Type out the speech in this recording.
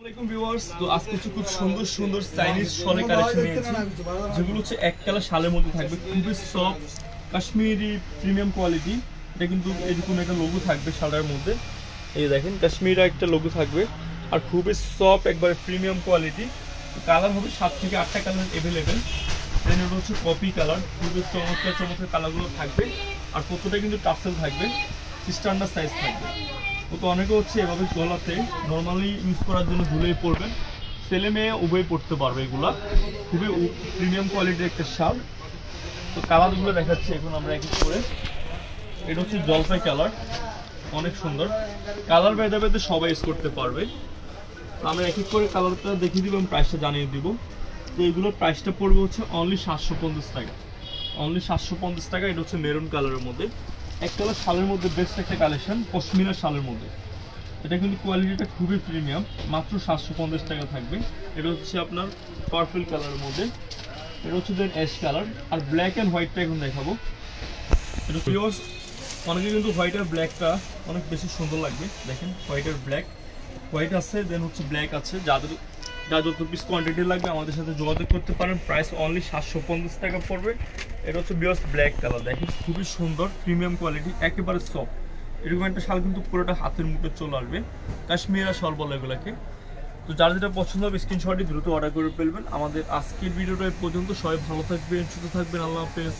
আসসালামু ভিউয়ার্স, তো আজকে হচ্ছে খুব সুন্দর সুন্দর চাইনিজ শলের কালেকশন নিয়েছি, যেগুলো হচ্ছে এক কালার শালের মধ্যে থাকবে, খুবই সফট কাশ্মীরি প্রিমিয়াম কোয়ালিটি। এটা কিন্তু এরকম একটা লোগো থাকবে শালের মধ্যে, এই দেখেন কাশ্মীরি একটা লোগো থাকবে, আর খুবই সফট একবারে প্রিমিয়াম কোয়ালিটি। কালার হবে 7 থেকে 8টা কালার অ্যাভেলেবেল। দেন এটা হচ্ছে কপি কালার, খুবই চমৎকার চমৎকার কালারগুলো থাকবে, আর প্রত্যেকটা কিন্তু টাসেল থাকবে, স্ট্যান্ডার্ড সাইজ থাকবে। তো অনেকে হচ্ছে এভাবে গলাতে নর্মালি ইউজ করার জন্য ঝুলিয়ে পড়বেন, ছেলে মেয়ে উভয় পড়তে পারবে। এগুলা খুবই প্রিমিয়াম কোয়ালিটির একটা শাল। তো কালারগুলো দেখাচ্ছি এখন আমরা এক এক করে। এটা হচ্ছে জলপাই কালার, অনেক সুন্দর কালার। বেঁধে বেঁধে সবাই ইউজ করতে পারবে। আমরা এক এক করে কালারটা দেখিয়ে দিব এবং প্রাইসটা জানিয়ে দিব। তো এগুলোর প্রাইসটা পড়বে হচ্ছে অনলি 750 টাকা, অনলি 750 টাকা। এটা হচ্ছে মেরুন কালারের মধ্যে, এক কালার শালের মধ্যে বেস্ট একটা কালেকশন, পশমিনা শালের মধ্যে। এটা কিন্তু কোয়ালিটিটা খুবই প্রিমিয়াম, মাত্র 750 টাকা থাকবে। এটা হচ্ছে আপনার পার্পল কালারের মধ্যে, এটা হচ্ছে দেন অ্যাশ কালার। আর ব্ল্যাক অ্যান্ড হোয়াইটটা এখন দেখাবো। এটা পিওর, অনেকে কিন্তু হোয়াইট আর ব্ল্যাকটা অনেক বেশি সুন্দর লাগবে। দেখেন হোয়াইট আর ব্ল্যাক, হোয়াইট আছে দেন হচ্ছে ব্ল্যাক আছে। যা যত পিস কোয়ান্টিটি লাগবে আমাদের সাথে যোগাযোগ করতে পারেন। প্রাইস অনলি 750 টাকা পড়বে। এটা হচ্ছে বিয়স ব্ল্যাক কালার, দেখেন খুবই সুন্দর প্রিমিয়াম কোয়ালিটি, একেবারে সফট। এরকম একটা শাল কিন্তু পুরোটা হাতের মুঠে চলে আসবে, কাশ্মীরা শাল বলে এগুলোকে। তো যার যেটা পছন্দ হবে স্ক্রিনশটই দ্রুত অর্ডার করে ফেলবেন। আমাদের আজকের ভিডিওটা এই পর্যন্ত। সবাই ভালো থাকবেন, সুস্থ থাকবেন, আল্লাহ হাফেজ।